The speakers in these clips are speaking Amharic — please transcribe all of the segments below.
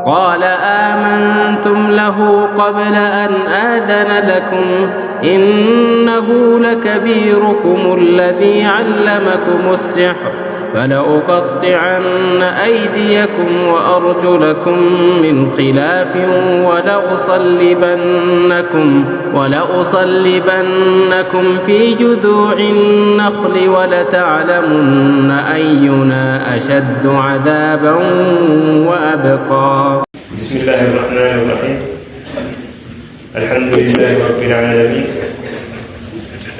قال آمنتم له قبل أن آذن لكم إنه لكبيركم الذي علمكم السحر فلأقطعن أيديكم وأرجلكم من خلاف ولأصلبنكم في جذوع النخل ولتعلمن أينا أشد عذابا وأبقى. بسم الله الرحمن الرحيم. الحمد لله رب العالمين،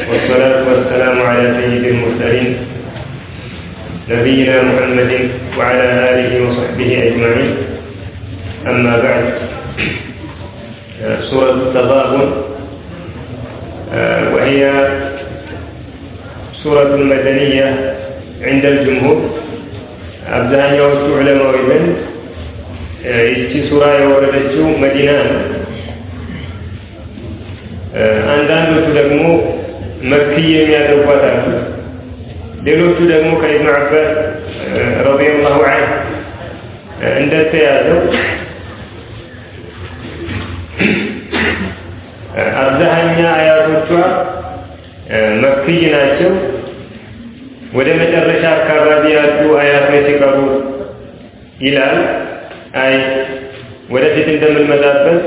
والصلاة والسلام على سيد المرسلين نبينا محمد وعلى آله وصحبه أجمعين. أما بعد، سورة التغابن وهي سورة مدنية عند الجمهور. አብዛኛዎቹ ዑለማዎች ዘንድ ይህች ሱራ የወረደችው መዲና ነው። አንዳንዶቹ ደግሞ መክይ የሚያደርጓት አሉ። ሌሎቹ ደግሞ ከኢብኑ አባስ ረዲየላሁ ዐንሁ እንደተያዘው አብዛኛ አያቶቿ መክይ ናቸው። ወደ መጨረሻ አካባቢ ያሉ አያቶች ሲቀሩ ይላል። አይ ወደፊት እንደምንመጣበት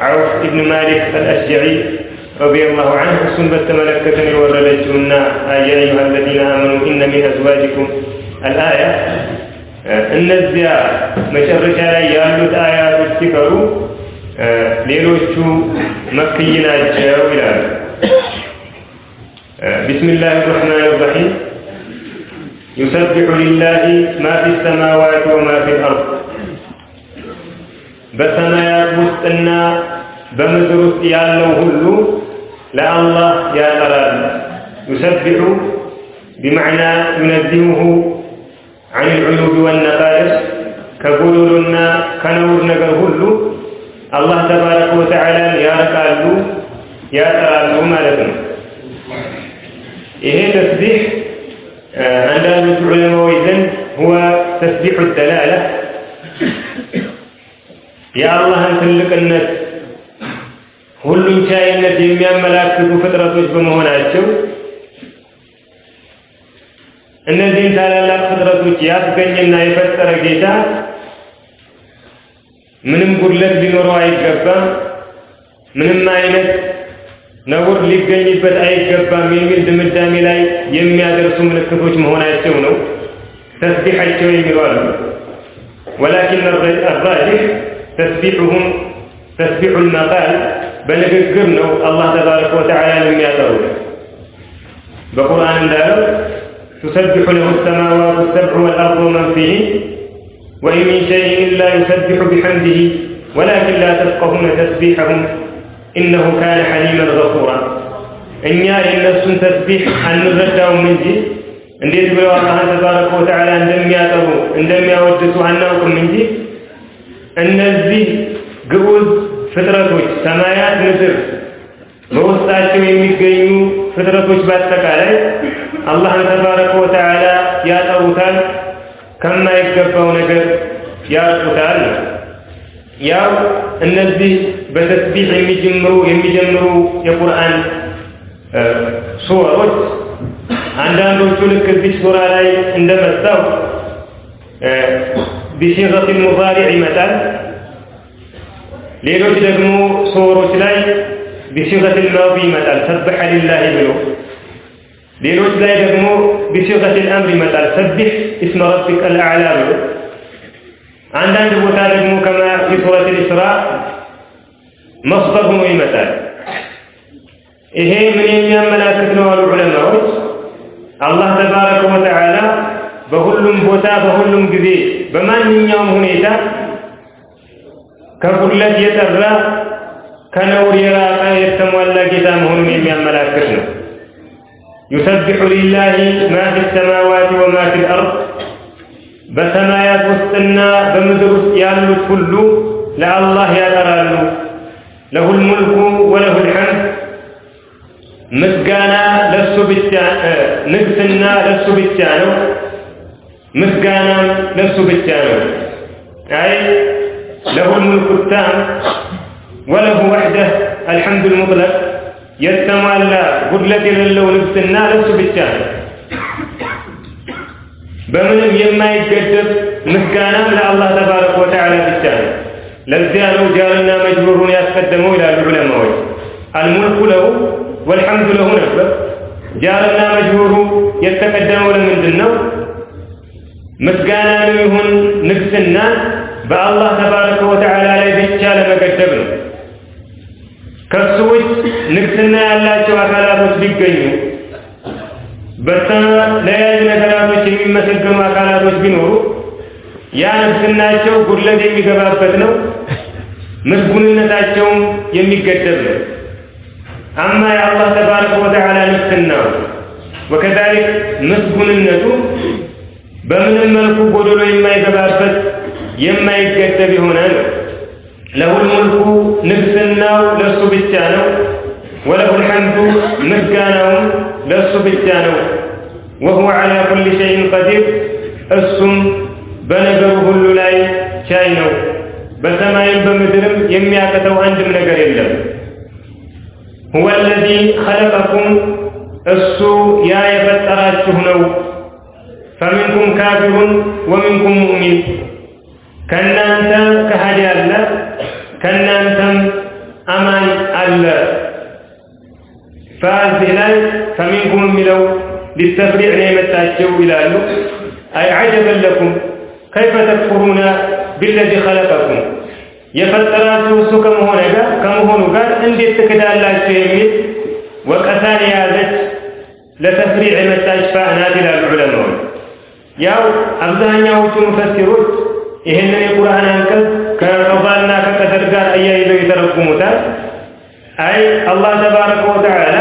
ዐውፍ ኢብኑ ማሊክ አልአሽጀዒ ረዲየላሁ ዐንሁ እሱን በተመለከተ የወረደችውና ያ አዩሃ አለዚነ አመኑ ኢነ ሚን አዝዋጅኩም አልአያ፣ እነዚያ መጨረሻ ላይ ያሉት አያቶች ሲቀሩ ሌሎቹ መክይ ናቸው ይላል። ቢስሚላሂ ረሕማኒ ረሒም يسبح لله ما في السماوات وما في الأرض በሰማያት ውስጥና በምድር ውስጥ ያለው ሁሉ ለአላህ ያጠራል። يسبح بمعنى ينزهه عن العيوب والنقائص ከጎዶሎና ከነውር ነገር ሁሉ አላህ ተባረከ ወተዓላ ያጠራሉ ማለት ነው። ይሄ ተስቢህ አንዳንዶቹ ዑለማዎች ዘንድ هو تسبيح الدلالة የአላህን ትልቅነት ሁሉን ቻይነት የሚያመላክቱ ፍጥረቶች በመሆናቸው እነዚህን ታላላቅ ፍጥረቶች ያስገኘና የፈጠረ ጌታ ምንም ጉድለት ሊኖረው አይገባም፣ ምንም አይነት ነውር ሊገኝበት አይገባም የሚል ድምዳሜ ላይ የሚያደርሱ ምልክቶች መሆናቸው ነው ተስቢሐቸው የሚባሉ። ወላኪን الراجح ተስቢሑሁም ተስቢሑ المقال በንግግር ነው አላህ ተባረከ ወተዓላ የሚያጠሩት። በቁርአን እንዳለው تسبح له السماوات السبع والأرض ومن فيهن وإن من شيء إلا يسبح بحمده ولكن لا تفقهون تسبيحهم إنه كان حليما غفورا. እኛ የነሱን ተስቢህ አንረዳውም እንጂ እንዴት ብለው አላህን ተባረከ ወተዓላ እንደሚያጠሩ እንደሚያወድሱ አናውቅም እንጂ እነዚህ ግዑዝ ፍጥረቶች ሰማያት፣ ምድር በውስጣቸው የሚገኙ ፍጥረቶች በአጠቃላይ አላህን ተባረከ ወተዓላ ያጠሩታል፣ ከማይገባው ነገር ያርቁታል። ያው እነዚህ በተስቢህ የሚጀምሩ የቁርአን ሱወሮች አንዳንዶቹ ልክ እዚህ ሱራ ላይ እንደመጣው بصيغة المضارع ይመጣል። ሌሎች ደግሞ ሱወሮች ላይ بصيغة الماضي ይመጣል ሰበሐ ሊላሂ ብሎ፣ ሌሎች ላይ ደግሞ بصيغة الأمر ይመጣል ሰቢሕ اسم ربك الأعلى ብሎ፣ አንዳንድ ቦታ ደግሞ ከማ في سورة الإسراء مصدر ሆኖ ይመጣል። ይሄ ምን የሚያመላክት ነው አሉ ዑለማዎች? አላህ ተባረከ ወተዓላ በሁሉም ቦታ በሁሉም ጊዜ በማንኛውም ሁኔታ ከጉድለት የጠራ ከነውር የራቀ የተሟላ ጌታ መሆኑን የሚያመላክት ነው። يسبح لله ما في السماوات وما في الأرض በሰማያት ውስጥና በምድር ውስጥ ያሉት ሁሉ ለአላህ ያጠራሉ። له الملك وله الحمد ምስጋና ለሱ ብቻ፣ ንግስና ለሱ ብቻ ነው፣ ምስጋናም ለሱ ብቻ ነው። አይ له الملك التام وله وحده الحمد المطلق يتمالى ጉድለት የሌለው ንግስና ለሱ ብቻ ነው። በምንም የማይገደብ ምስጋናም ለአላህ ተባረከ ወተዓላ ብቻ ነው። ለዚያ ነው ጃርና መጅሩሩን ያስቀደመው ይላሉ ዑለማዎች። አልሙልኩ ለሁ ወልሐምዱ ለሁ ነበር። ጃርና መጅሩሩ የተቀደመው ለምንድን ነው? ምስጋናንም ይሁን ንግስና በአላህ ተባረከ ወተዓላ ላይ ብቻ ለመገደብ ነው። ከሱ ውጭ ንግስና ያላቸው አካላቶች ቢገኙ በተለያዩ ነገራቶች የሚመሰገኑ አካላቶች ቢኖሩ ያ ንግስናቸው ጉድለት የሚገባበት ነው፣ ምስጉንነታቸውም የሚገደብ ነው። አማ የአላህ ተባረከ ወተዓላ ንግስናው ወከዛሊክ ምስጉንነቱ በምንም መልኩ ጎደሎ የማይገባበት የማይገደብ የሆነ ነው። ለሁል ሙልኩ ንግስናው ለሱ ብቻ ነው። ወለሁል ሐምዱ ምስጋናውም ለሱ ብቻ ነው። ወሁወ ዐላ ኩሊ ሸይኢን ቀዲር እሱም በነገሩ ሁሉ ላይ ቻይ ነው። በሰማይም በምድርም የሚያቅተው አንድም ነገር የለም። ሁወ አለዚ ኸለቀኩም እሱ ያ የፈጠራችሁ ነው። ፈሚንኩም ካፊሩን ወሚንኩም ሙእሚን ከእናንተ ከሃዲ አለ ከእናንተም አማኝ አለ። فዚህ ላይ ፈሚንኩም የሚለው ሊተፍሪዕ ነው የመጣችው ይላሉ። አይ ዐጀበን ለኩም ከይፈ ተክፉሩነ ቢለዚ ኸለቀኩም የፈጠራችሁ እሱ ከመሆኑ ጋር እንዴት ትክዳላችሁ የሚል ወቀሳን የያዘች ለተፍሪዕ የመጣች ፋዕናት ይላሉ ዑለማዎች። ያው አብዛኛዎቹ ሙፈሲሮች ይህንን የቁርአን አንቀጽ ከቀዷና ከቀደር ጋር አያይዘው ይተረጉሙታል። አይ አላህ ተባረከ ወተዓላ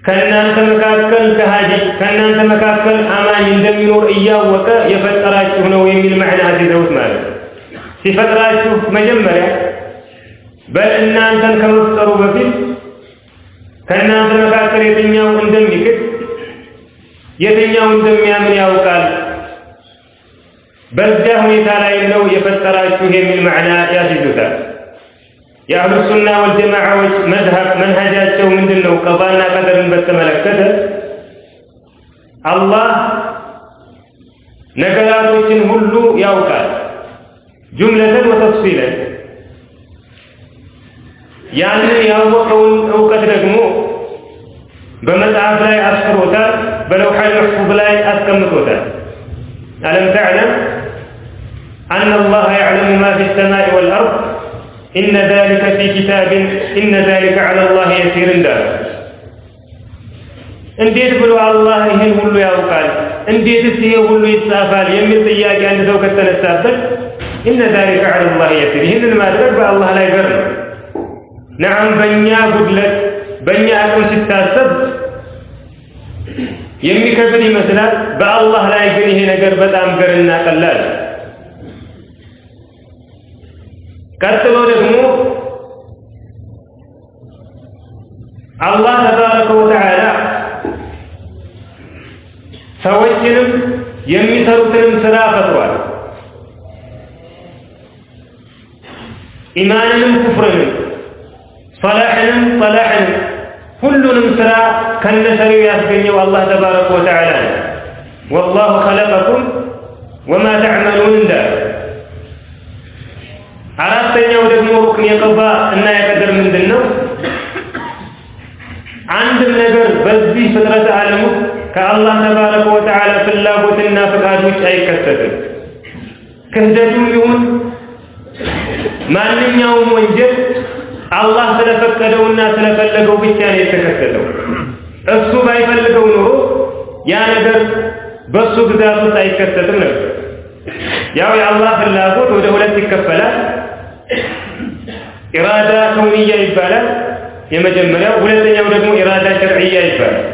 ከእናንተ መካከል ከሃዲ ከእናንተ መካከል አማኝ እንደሚኖር እያወቀ የፈጠራችሁ ነው የሚል ማዕና አድርገውት ማለት ነው። ሲፈጥራችሁ መጀመሪያ በእናንተን ከመፍጠሩ በፊት ከእናንተ መካከል የትኛው እንደሚክድ የትኛው እንደሚያምን ያውቃል። በዚያ ሁኔታ ላይ ነው የፈጠራችሁ የሚል ማዕና ያስይዙታል። የአህሉ ሱና ወልጀማዓዎች መዝሀብ መንሃጃቸው ምንድን ነው? ቀዷና ቀደርን በተመለከተ አላህ ነገራቶችን ሁሉ ያውቃል ጁምለተን ወተፍሲለን። ያንን ያወቀውን እውቀት ደግሞ በመጽሐፍ ላይ አስፍሮታል፣ በለውሐል መሕፉዝ ላይ አስቀምጦታል። አለም ተዕለም አነ አላህ ያዕለሙ ማ ፊ ሰማኢ ወልአርድ ኢነ ዛሊከ ፊ ኪታብን ኢነ ዛሊከ ዐላ አላህ የሲር እንዳለ። እንዴት ብሎ አላህ ይህን ሁሉ ያውቃል? እንዴትስ ይሄ ሁሉ ይጻፋል? የሚል ጥያቄ አንድ ሰው ከተነሳበት ኢነ ዛሊከ ዐላ አላህ የሲር፣ ይህንን ማድረግ በአላህ ላይ ገር ነው። ነዓም በእኛ ጉድለት በእኛ አቅም ሲታሰብ የሚከብድ ይመስላል። በአላህ ላይ ግን ይሄ ነገር በጣም ገርና ቀላል። ቀጥሎ ደግሞ አላህ ተባረከ ወተዓላ ሰዎችንም የሚሰሩትንም ስራ ፈጥሯል። ኢማንንም ኩፍርንም ሰላሕንም ጠላሕንም ሁሉንም ስራ ከነሰሪው ያስገኘው አላህ ተባረከ ወተዓላ ነው። ወላሁ ኸለቀኩም ወማ ተዕመሉን እንዳለ። አራተኛው ደግሞ ሩክን የቀዷ እና የቀደር ምንድን ነው? አንድም ነገር በዚህ ፍጥረት ዓለም ውስጥ ከአላህ ተባረከ ወተዓላ ፍላጎትና ፍቃድ ውጭ አይከሰትም። ክህደቱም ይሁን ማንኛውም ወንጀል አላህ ስለፈቀደውና ስለፈለገው ብቻ ነው የተከሰተው። እሱ ባይፈልገው ኖሮ ያ ነገር በሱ ግዛት ውስጥ አይከሰትም ነበር። ያው የአላህ ፍላጎት ወደ ሁለት ይከፈላል። ኢራዳ ከውንያ ይባላል የመጀመሪያው፣ ሁለተኛው ደግሞ ኢራዳ ሸርዕያ ይባላል።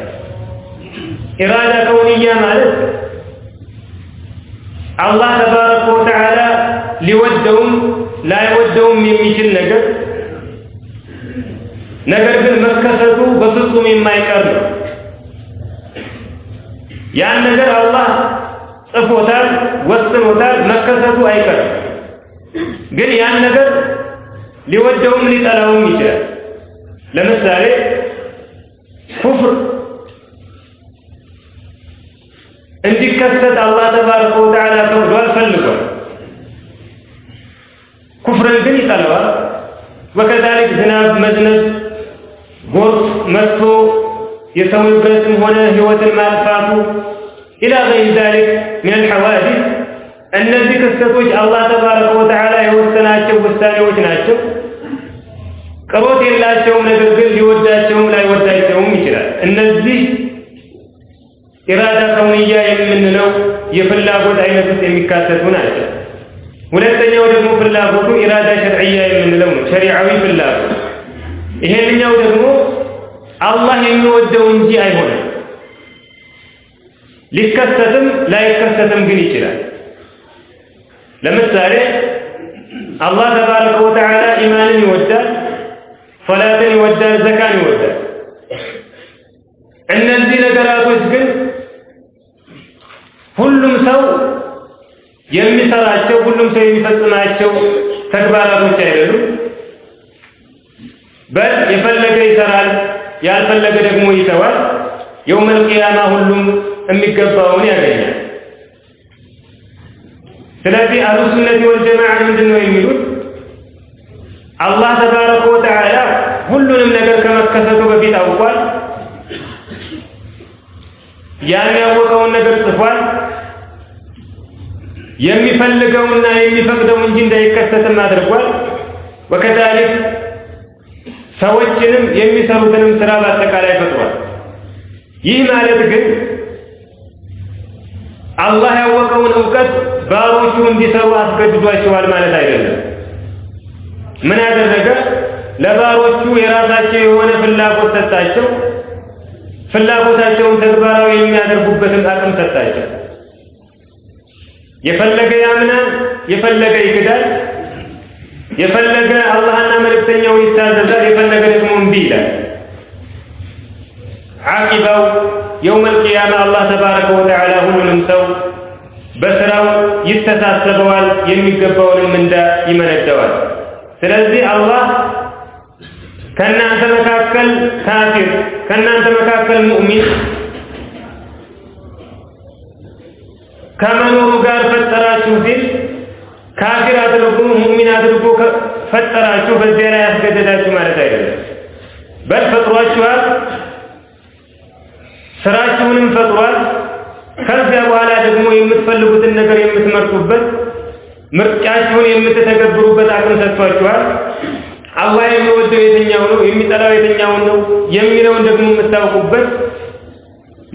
ኢራዳ ከውንያ ማለት አላህ ተባረከ ወተዓላ ሊወደውም ላይወደውም የሚችል ነገር ግን መከሰቱ በፍጹም የማይቀር ነው። ያን ነገር አላህ ጽፎታል፣ ወስኖታል፣ መከሰቱ አይቀርም። ግን ያን ነገር ሊወደውም ሊጠላውም ይችላል። ለምሳሌ ኩፍር እንዲከሰት አላህ ተባረከ ወተዓላ ፈርዷል ፈልጓል። ኩፍርን ግን ይጠላዋል። ወከዛሊክ ዝናብ መዝነብ ጎርፍ መጥቶ የሰው ንብረትም ሆነ ህይወትን ማጥፋቱ إلى غير ذلك من الحوادث እነዚህ ክስተቶች አላህ ተባረከ ወተዓላ የወሰናቸው ውሳኔዎች ናቸው። ቅሮት የላቸውም፣ ነገር ግን ሊወዳቸውም ላይወዳቸውም ይችላል። እነዚህ ኢራዳ ከውንያ የምንለው የፍላጎት አይነት ውስጥ የሚካተቱ ናቸው። ሁለተኛው ደግሞ ፍላጎቱ ኢራዳ ሸርዕያ የምንለው ነው፣ ሸሪዓዊ ፍላጎት። ይሄንኛው ደግሞ አላህ የሚወደው እንጂ አይሆንም። ሊከሰትም ላይከሰትም ግን ይችላል። ለምሳሌ አላህ ተባረከ ወተዓላ ኢማንን ይወዳል፣ ሶላትን ይወዳል፣ ዘካን ይወዳል። እነዚህ ነገራቶች ግን ሁሉም ሰው የሚሰራቸው ሁሉም ሰው የሚፈጽማቸው ተግባራቶች አይደሉም። በል የፈለገ ይሰራል፣ ያልፈለገ ደግሞ ይተዋል። የውመል ቂያማ ሁሉም የሚገባውን ያገኛል። ስለዚህ አህሉ ሱነት ወል ጀማዓ ምንድነው የሚሉት? አላህ ተባረከ ወተዓላ ሁሉንም ነገር ከመከሰቱ በፊት አውቋል። ያን ያወቀውን ነገር ጽፏል። የሚፈልገውና የሚፈቅደው እንጂ እንዳይከሰትም አድርጓል። ወከዛሊክ ሰዎችንም የሚሰሩትንም ስራ በአጠቃላይ ፈጥሯል። ይህ ማለት ግን አላህ ያወቀውን እውቀት ባሮቹ እንዲሰሩ አስገድዷቸዋል ማለት አይደለም። ምን ያደረገ? ለባሮቹ የራሳቸው የሆነ ፍላጎት ሰጣቸው። ፍላጎታቸውን ተግባራዊ የሚያደርጉበትን አቅም ሰጣቸው። የፈለገ ያምናል፣ የፈለገ ይክዳል፣ የፈለገ አላህና መልእክተኛውን ይታዘዛል፣ የፈለገ ደግሞ እምቢ ይላል። ዓቂባው የውመል ቂያማ አላህ ተባረከ ወተዓላ ሁሉንም ሰው በስራው ይተሳሰበዋል፣ የሚገባውንም ምንዳ ይመነደዋል። ስለዚህ አላህ ከእናንተ መካከል ካፊር ከእናንተ መካከል ሙእሚን ከመኖሩ ጋር ፈጠራችሁ ሲል ካፊር አድርጎ ሙእሚን አድርጎ ፈጠራችሁ፣ በዚያ ላይ ያስገደዳችሁ ማለት አይደለም። በል ፈጥሯችኋል፣ ስራችሁንም ፈጥሯል። ከዚያ በኋላ ደግሞ የምትፈልጉትን ነገር የምትመርጡበት ምርጫችሁን የምትተገብሩበት አቅም ሰጥቷችኋል። አላህ የሚወደው የትኛው ነው፣ የሚጠላው የትኛው ነው የሚለውን ደግሞ የምታውቁበት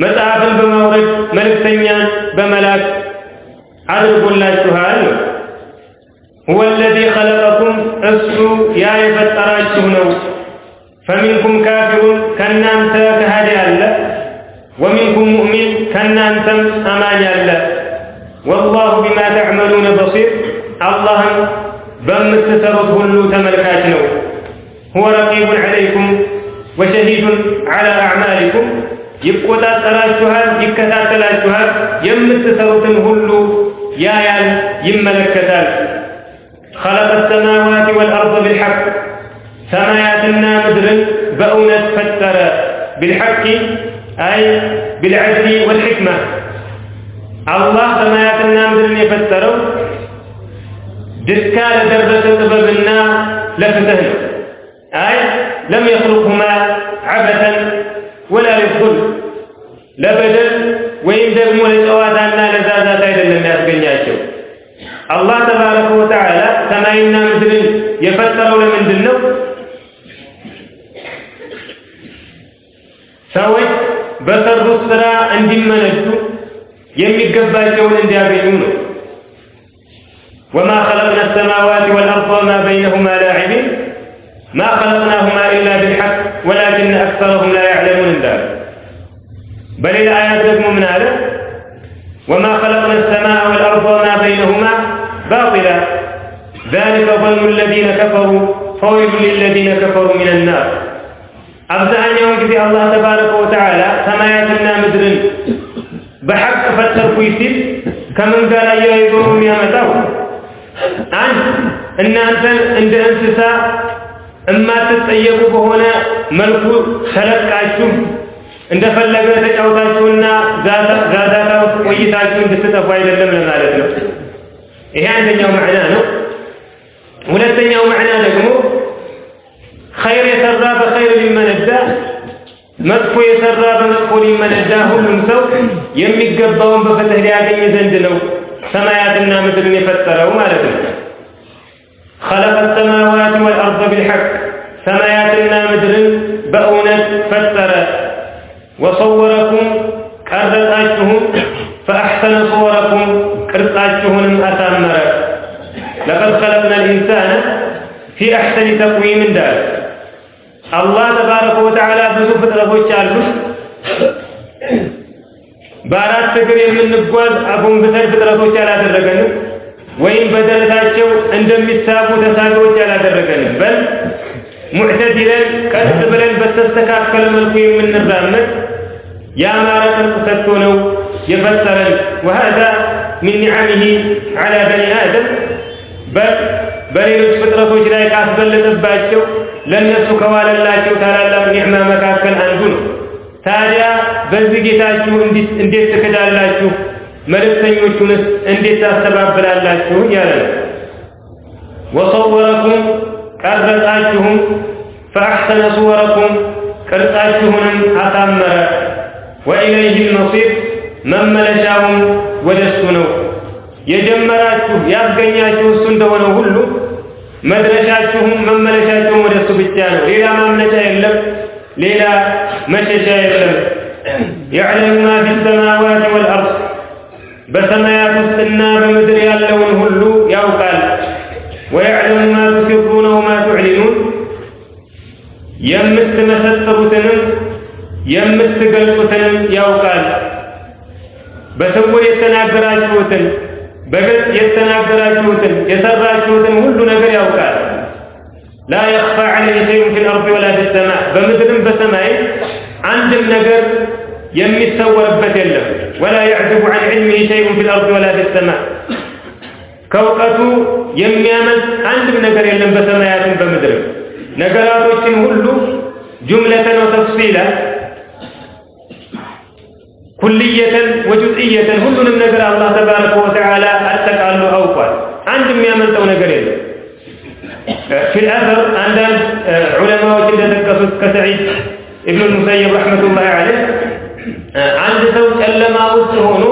መጽሐፍን በማውረድ መልእክተኛን በመላክ አድርጎላችኋል ነው። هو الذي خلقكم እሱ ያ የፈጠራችሁ ነው። فمنكم كافر ከናንተ ከሃዲ አለ፣ ومنكم مؤمن ከናንተም አማኝ አለ። والله بما تعملون بصير الله በምትሰሩት ሁሉ ተመልካች ነው። هو رقيب عليكم وشهيد على أعمالكم ይቆጣጠራችኋል፣ ይከታተላችኋል፣ የምትሰሩትን ሁሉ ያያል፣ ይመለከታል። خلق السماوات والأرض بالحق سماياتنا مدرن بأونة فتر بالحق أي بالعدل والحكمة. الله سماياتنا مدرن يفتروا دسكال درجة طببنا لفتهن أي لم يخلقهما عبثا ولا للظلم لبدل وإن دقموا للأوادانا لزازات أيضا لم يسقنياتهم. الله تبارك وتعالى سماينا مدرن يفتروا لمن دنو سويت بسروا السراء عندما نجدوا يميقباتهم انديابينون. وما خلقنا السماوات والأرض وما بينهما لاعبين ما خلقناهما إلا بالحق ولكن أكثرهم لا يعلمون ذلك. بل إلى آيات لكم من هذا وما خلقنا السماء والأرض وما بينهما باطلا ذلك ظن الذين كفروا فويل للذين كفروا من النار. أبزعن يوم كذي الله تبارك وتعالى سماياتنا مدرن بحق فتركوا يسير كمن قال أيها يقولون يا متاو أنت እናንተን እንደ እንስሳ እማትጠየቁ በሆነ መልኩ ተለቃችሁ እንደፈለገ ተጫውታችሁና ዛዛታ ውስጥ ቆይታችሁ እንድትጠፉ አይደለም ለማለት ነው። ይሄ አንደኛው ማዕና ነው። ሁለተኛው ማዕና ደግሞ ኸይር የሰራ በኸይር ሊመነዳ፣ መጥፎ የሰራ በመጥፎ ሊመነዳ ሁሉም ሰው የሚገባውን በፍትህ ሊያገኝ ዘንድ ነው ሰማያትና ምድርን የፈጠረው ማለት ነው። خلق السماوات والأرض بالحق ሰማያትና ምድርን በእውነት ፈጠረ። وصوركم ቀረጻችሁም فأحسن صوركم ቅርጻችሁንም አሳመረ። لقد خلقنا الإنسان في أحسن تقويم እንዳለ አላህ ተባረከ ወተዓላ ብዙ ፍጥረቶች አሉ። በአራት እግር የምንጓዝ አጎንብሰን ፍጥረቶች አላደረገንም፣ ወይም በደረታቸው እንደሚሳቡ ተሳቢዎች አላደረገንም። በል ሙዕተዲለን ቀጥ ብለን በተስተካከለ መልኩ የምንራመድ ያማረ ቅርጽ ሰጥቶ ነው የፈጠረን። وهذا من نعمه على بني آدم በሌሎች ፍጥረቶች ላይ ካስበለጠባቸው ለነሱ ከዋለላቸው ታላላቅ ኒዕማ መካከል አንዱ ነው። ታዲያ በዚህ ጌታችሁ እንዴት ትክዳላችሁ? መልእክተኞቹንስ እንዴት ታስተባብላላችሁ? እያለ ነው። ወሰወረኩም ቀረጻችሁም ፈአሕሰነ ሱወረኩም ቅርጻችሁንም አሳመረ። ወኢለይህ ልመሲር መመለሻውም ወደሱ ነው። የጀመራችሁ ያስገኛችሁ እሱ እንደሆነ ሁሉ መድረሻችሁም መመለሻችሁም ወደሱ ብቻ ነው። ሌላ ማምለጫ የለም፣ ሌላ መሸሻ የለም። يعلم ما في السماوات والأرض በሰማያት ውስጥና በምድር ያለውን ሁሉ ያውቃል። ويعلم ما تسرون وما تعلنون የምትመሰጥሩትንም የምትገልጹትንም ያውቃል። በስውር የተናገራችሁትን በግልጽ የተናገራችሁትን የሰራችሁትን ሁሉ ነገር ያውቃል። لا يخفى عليه شيء في الأرض ولا في السماء በምድርም በሰማይ አንድም ነገር የሚሰወርበት የለም። ولا يعزب عن علمه شيء في الأرض ولا في السماء ከእውቀቱ የሚያመልጥ አንድም ነገር የለም በሰማያትም በምድርም። ነገራቶችን ሁሉ ጁምለተን ወተፍሲላ ኩልየተን ወጁዝኢየተን ሁሉንም ነገር አላህ ተባረከ ወተዓላ አጠቃሎ አውቋል። አንድ የሚያመልጠው ነገር የለም። في الأثر عندنا علماء እንደተጠቀሱት ከሰዒድ ኢብኑ ሙሰይብ ረሕመቱላሂ ዐለይህ አንድ ሰው ጨለማ ውስጥ ሆኖ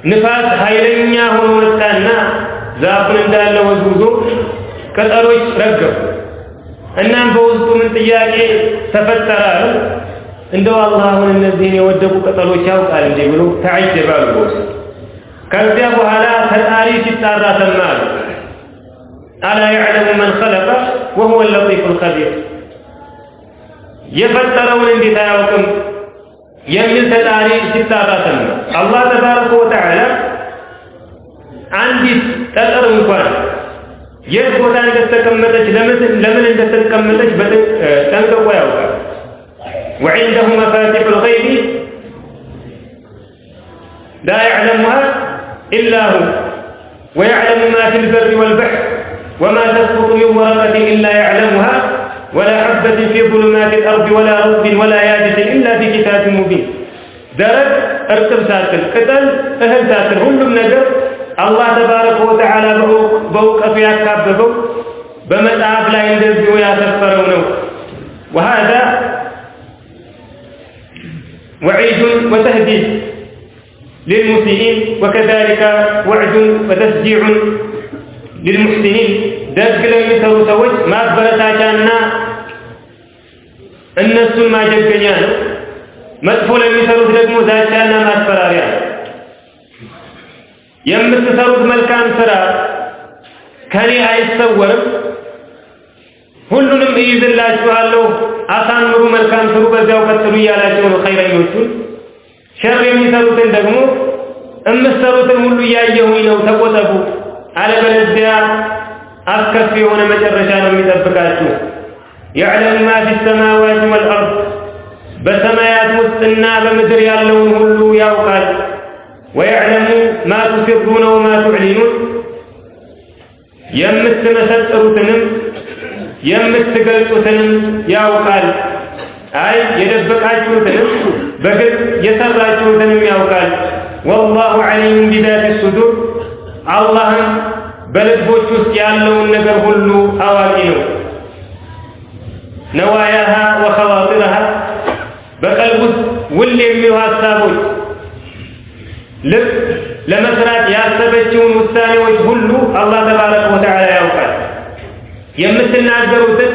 ንፋስ ኃይለኛ ሆኖ መጣና ዛፉን እንዳለ ወዝውዞ ቅጠሎች ረገፉ። እናም በውስጡ ምን ጥያቄ ተፈጠረ? እንደው አላህ አሁን እነዚህን የወደቁ ቅጠሎች ያውቃል እንዴ ብሎ ተዐጀባሉ። ከዚያ በኋላ ፈጣሪ ሲጣራ ሰማሉ። አላ يعلم من خلق وهو اللطيف الخبير የፈጠረውን እንዴት አያውቅም የሚል ፈጣሪ ሲጣራ ሰማ። አላህ ተባረከ ወተዓላ አንዲት ጠጠር እንኳን የት ቦታ እንደተቀመጠች ለምን እንደተቀመጠች ጠንቅቆ ያውቃል። وعنده مفاتيح الغيب لا يعلمها إلا هو ويعلم ما في البر والبحر وما تسقط من ورقة إلا يعلمها ولا حبة في ظلمات الأرض ولا رطب ولا يابس إلا في كتاب مبين درج ارتب ساكن قتل اهل ساكن ሁሉም ነገር አላህ ተባረከ ወተዓላ በእውቀቱ ያካበበው በመጽሐፍ ላይ እንደዚሁ ያሰፈረው ነው። وهذا وعيد وتهديد للمسيئين وكذلك وعد وتشجيع للمحسنين ደግ ለሚሰሩ ሰዎች ማበረታቻና እነሱን ማጀገኛ ነው። መጥፎ ለሚሰሩት ደግሞ ዛቻና ማስፈራሪያ ነው። የምትሰሩት መልካም ስራ ከኔ አይሰወርም፣ ሁሉንም እይዝላችኋለሁ፣ አሳምሩ፣ መልካም ስሩ፣ በዚያው ቀጥሉ እያላቸው ነው ኸይረኞቹን። ሸር የሚሰሩትን ደግሞ እምትሰሩትን ሁሉ እያየሁኝ ነው፣ ተቆጠቡ፣ አለበለዚያ አስከፊ የሆነ መጨረሻ ነው የሚጠብቃችሁ። يعلم ما في السماوات والأرض በሰማያት ውስጥና በምድር ያለውን ሁሉ ያውቃል። ويعلم ما تسرون وما تعلنون የምትመሰጥሩትንም የምትገልጹትንም ያውቃል አይ የደበቃችሁትንም በግልጽ የሰራችሁትንም ያውቃል والله عليم بذات الصدور الله በልቦች ውስጥ ያለውን ነገር ሁሉ አዋቂ ነው نواياها وخواطرها በቀልብ ውስጥ ውል የሚሉ ሐሳቦች ልብ ለመስራት ያሰበችውን ውሳኔዎች ሁሉ አላህ ተባረከ ወተዓላ ያውቃል የምትናገሩትን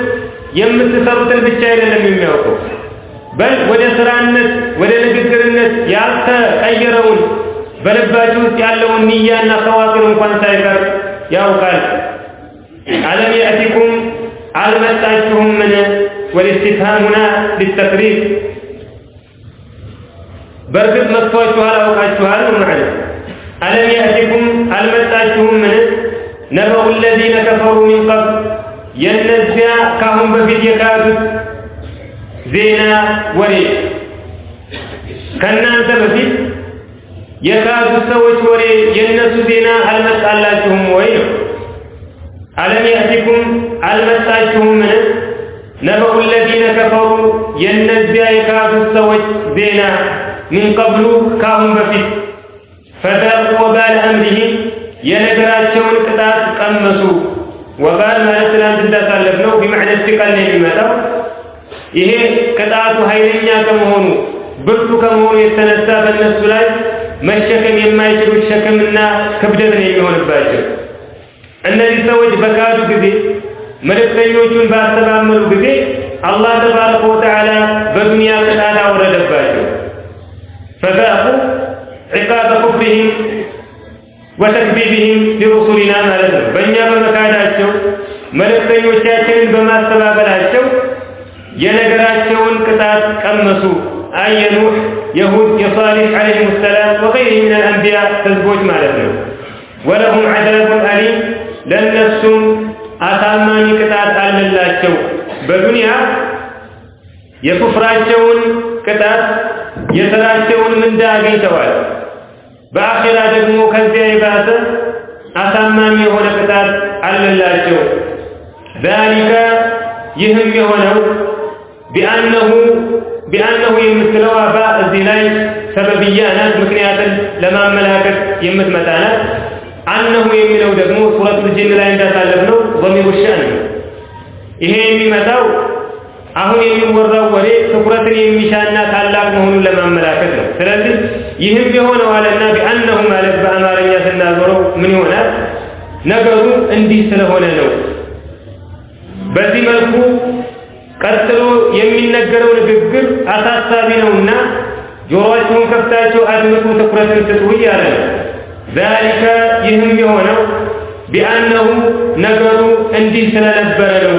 የምትሰሩትን ብቻ አይደለም የሚያውቀው በል ወደ ስራነት ወደ ንግግርነት ያልተቀየረውን በልባችሁ ውስጥ ያለውን ንያና ኸዋጢር እንኳን ሳይቀር ያውቃል አለም ያእቲኩም አልመጣችሁም ምን ወልስቲፍሃሙና ሊተቅሪር በርግጥ መጥቷችኋል አውቃችኋል ማለት ألم يأتكم المتاجهم من نبأ الذين كفروا من قبل ينزع كهم بفيد يكاد زينا وري كنان سبفيد يكاد السوج وري ينس زينا المتاجهم وين ألم يأتكم المتاجهم من نبأ الذين كفروا ينزع يكاد السوج زينا من قبل كهم بفيد فذاقوا وبال أمرهم ينقراتشون قطعات قمسوا وبال ما نسلان تدخلفنه بمعنى استقال لمتى ይሄ ቅጣቱ ኃይለኛ ከመሆኑ ብርቱ ከመሆኑ የተነሳ በእነሱ ላይ መሸከም የማይችሉ ሸክምና ክብደት ነው የሚሆንባቸው እነዚህ ሰዎች በካዱ ጊዜ መልእክተኞቹን ባስተባበሉ ጊዜ አላህ ተባረከ ወተዓላ በዱንያ ቅጣት አወረደባቸው فذاقوا عقاب كفرهم وتكذيبهم لرسلنا ማለት ነው በእኛ በመካዳቸው መልእክተኞቻችንን በማስተባበላቸው የነገራቸውን ቅጣት ቀመሱ አየኑህ የሁድ የሷሊህ عليه السلام وغيره من الانبياء ተዝቦች ማለት ነው ولهم عذاب أليم ለነሱም አሳማኝ ቅጣት አለላቸው በዱንያ የኩፍራቸውን ቅጣት የሰራቸውን ምንዳ አግኝተዋል በአኺራ ደግሞ ከዚያ የባሰ አሳማኝ የሆነ ቅጣት አለላቸው ذلك ይህም የሆነው بأنه የምትለው አባ እዚህ ላይ ሰበብያ ናት ምክንያትን ለማመላከት የምትመጣና أنه የሚለው ደግሞ ሱረቱል ጂን ላይ እንዳሳለፍነው ضمير الشأن ይሄ የሚመጣው አሁን የሚወራው ወሬ ትኩረትን የሚሻና ታላቅ መሆኑን ለማመላከት ነው ስለዚህ ይህም የሆነው አለና بأنه ማለት በአማርኛ ስናዞረው ምን ይሆናል ነገሩ እንዲህ ስለሆነ ነው በዚህ መልኩ ቀጥሎ የሚነገረው ንግግር አሳሳቢ ነውና ጆሮአችሁን ከፍታችሁ አድምጡ ትኩረትን ስጡ ይላል ذلك ይህም የሆነው بأنه ነገሩ እንዲህ ስለነበረ ነው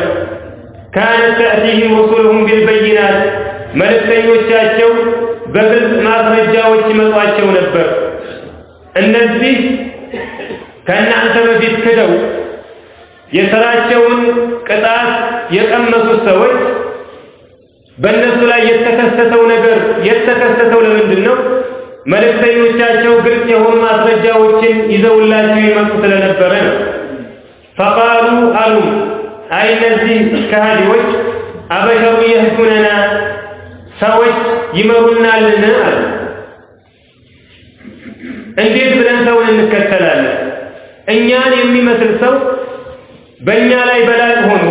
كانت تأتيهم رسلهم بالبينات መልእክተኞቻቸው በግልጽ ማስረጃዎች ይመጧቸው ነበር እነዚህ ከእናንተ በፊት ክደው የሰራቸውን ቅጣት የቀመሱት ሰዎች በእነሱ ላይ የተከሰተው ለምንድን ነው መልእክተኞቻቸው ግልጽ የሆኑ ማስረጃዎችን ይዘውላቸው ይመጡ ስለነበረ ነው فقالوا አሉ አይ እነዚህ ከሃዲዎች አበሸሩ የህዱነና ሰዎች ይመሩናልን አሉ እንዴት ብለን ሰውን እንከተላለን እኛን የሚመስል ሰው በእኛ ላይ በላጭ ሆኖ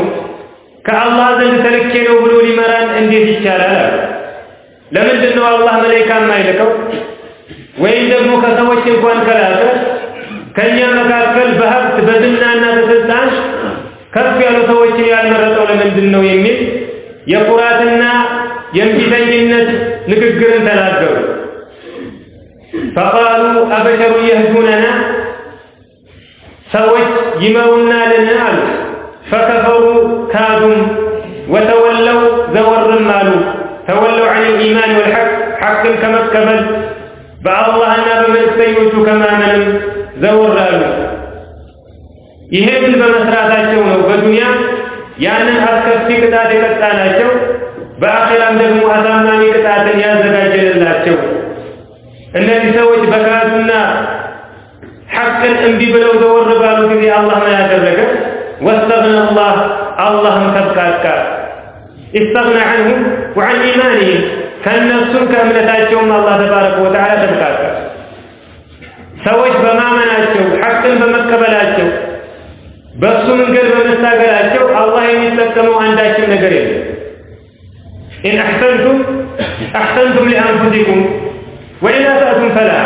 ከአላህ ዘንድ ተልኬ ነው ብሎ ሊመራን እንዴት ይቻላል ለምንድን ነው አላህ መላእክት የማይልከው ወይም ደግሞ ከሰዎች እንኳን ከላከ ከኛ መካከል በሀብት በዝናና በስልጣን ከፍ ያሉ ሰዎችን ያልመረጠው ለምንድን ነው የሚል የቁራትና የእምቢተኝነት ንግግርን ተናገሩ فقالوا أبشر يهدوننا ሰዎች ይመሩናልን አሉ فكفروا كادوا وتولوا زورم አሉ تولوا عن الإيمان والحق حق كما قبل በአላህና በመልእክተኞቹ ከማመንም ዘወር አሉ ይሄን በመስራታቸው ነው በዱንያ ያንን አስከፊ ቅጣት የቀጣናቸው በአኺራም ደግሞ አሳማኝ ቅጣትን ያዘጋጀላቸው እነዚህ ሰዎች በካዱና ቀን እንቢ ብለው ዘወር ባሉ ጊዜ አላህ ምን ያደረገ ወስተግና አላህም ተብቃቃ استغنى عنهم وعن إيمانهم ከነሱም ከእምነታቸውም አላህ ተባረከ ወተዓላ ተብቃቃ ሰዎች በማመናቸው ሐቅን በመቀበላቸው በሱ መንገድ በመታገላቸው አላህ የሚጠቀመው አንዳችም ነገር የለም إن أحسنتم لأنفسكم وإن أسأتم فلها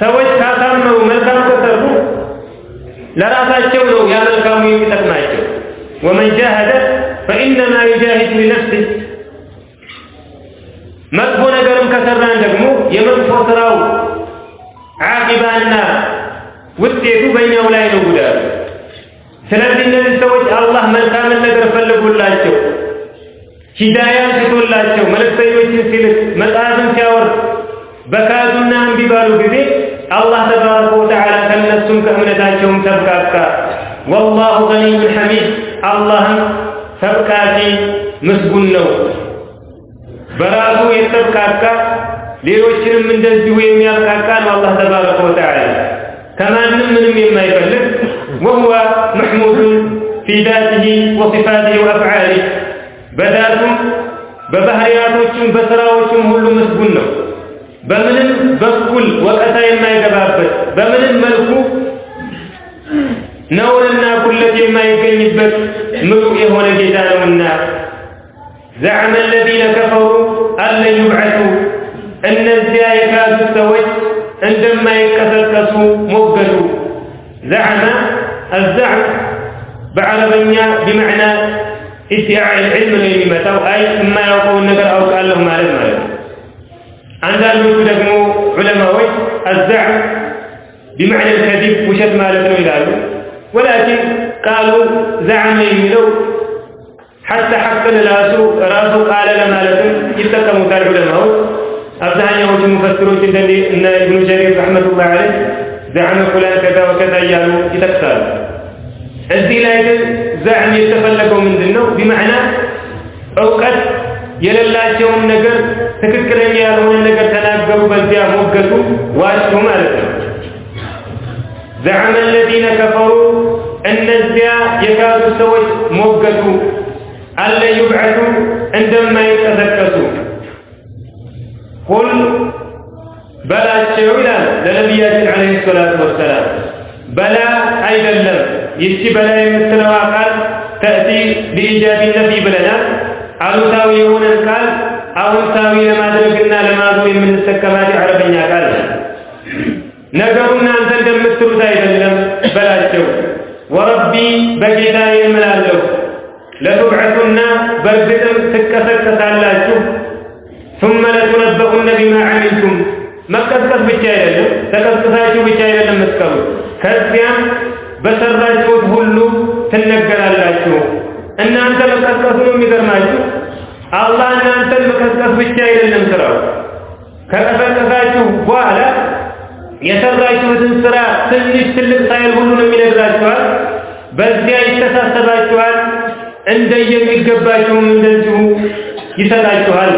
ሰዎች ካሳመሩ መልካም ከሰሩ ለራሳቸው ነው ያ መልካሙ የሚጠቅማቸው ومن جاهد فإنما يجاهد لنفسه መጥፎ ነገርም ከሰራን ደግሞ የመጥፎ ስራው ዓቂባና ውጤቱ በእኛው ላይ ነው ጉዳቱ ስለዚህ እነዚህ ሰዎች አላህ መልካምን ነገር ፈልጎላቸው ሂዳያን ሲቶላቸው መልእክተኞችን ሲልክ መጽሐፍን ሲያወርድ በካዱና እምቢ ባሉ ጊዜ አላህ ተባረከ ወተዓላ ከነሱም ከእምነታቸውም ተብቃቃ ወላሁ ገኒዩን ሐሚድ አላህም ተብቃቂ ምስጉን ነው በራሱ የተብቃቃ ሌሎችንም እንደዚሁ የሚያብቃቃ ነው አላህ ተባረከ ወተዓላ ከማንም ምንም የማይፈልግ وهو محمود في ذاته وصفاته وأفعاله በዛቱም በባህሪያቶቹም በስራዎቹም ሁሉ ምስጉን ነው በምንም በኩል ወቀታ የማይገባበት በምንም መልኩ ነውርና ኩለት የማይገኝበት ምሉእ የሆነ ጌታ ነውና زعم الذين كفروا أن لن يبعثوا እነዚያ የካዱት ሰዎች እንደማይቀሰቀሱ ሞገቱ زعم الزعم بعربኛ بمعنى ادعاء العلم ነው የሚመጣው አይ የማያውቀውን ነገር አውቃለሁ ማለት ነው አንዳንዶቹ ደግሞ ዑለማዎች الزعم بمعنى الكذب ውሸት ማለት ነው ይላሉ ولكن قالوا زعم የሚለው حتى حقن ራሱ ቃለ ለማለትም ይጠቀሙታል ዑለማዎች አብዛኛዎቹ ሙፈሲሮች እንደ ኢብኑ ጀሪር ረህመቱላህ ዐለይህ زعم فلان كذا وكذا እያሉ ይጠቅሳሉ እዚህ ላይ ግን زعم የተፈለገው ምንድነው بمعنى ዕውቀት የሌላቸውን ነገር ትክክለኛ ያልሆነ ነገር ተናገሩ በዚያ ሞገቱ ዋሹ ማለት ነው زعم الذين كفروا እነዚያ የካዱ ሰዎች ሞገቱ አለ ይብዓቱ እንደማይቀሰቀሱ ቁል በላቸው ይላል ለነቢያችን አለይሂ ሰላቱ ወሰላም በላ አይደለም ይቺ በላ የምትለው ቃል ተእቲ ሊኢጃቢ ነፊ ብለናል አሉታዊ የሆነ ቃል አዎንታዊ ለማድረግና ለማዞር የምንጠቀማት የአረበኛ ቃል ነገሩ እናንተ እንደምትሉት አይደለም በላቸው ወረቢ በጌታዬ እምላለሁ ለቱብዐቱና በእርግጥም ትቀሰቀሳላችሁ ثم لتنبؤن بما عملتم መቀስቀስ ብቻ አይደለም ተቀስቀሳችሁ ብቻ አይደለም መስከሩ ከዚያም በሰራችሁት ሁሉ ትነገራላችሁ እናንተ መቀስቀሱ ነው የሚገርማችሁ አላህ እናንተን መቀስቀስ ብቻ አይደለም ስራው ከቀሰቀሳችሁ በኋላ የሰራችሁትን ስራ ትንሽ ትልቅ ሳይል ሁሉንም ይነግራችኋል በዚያ ይተሳሰባችኋል እንደየሚገባችሁም እንደዚሁ ይሰጣችኋል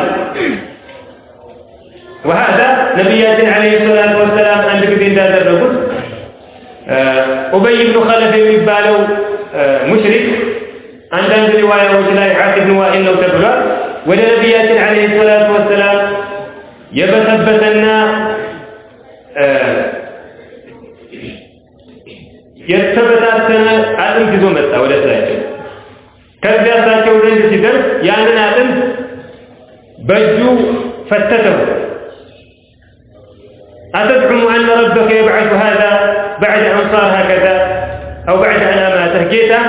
وهذا ነብያችን አለይሂ ሰላቱ ወሰላም አንድ ጊዜ እንዳደረጉት ኡበይ ኢብኑ ኸለፍ የሚባለው ሙሽሪክ አንዳንድ ሪዋያዎች ላይ ዓስ ኢብኑ ዋኢል ነው ተብሏል ወደ ነብያችን አለይሂ ሰላቱ ወሰላም የበሰበሰና የተበታተነ አጥንት ይዞ መጣ ወደ እሳቸው ከዚያ እሳቸው ዘንድ ሲደርስ ያንን አጥንት በእጁ ፈተተው أتزعم أن ربك يبعث هذا بعد أن صار هكذا أو بعد أن أماته جيتا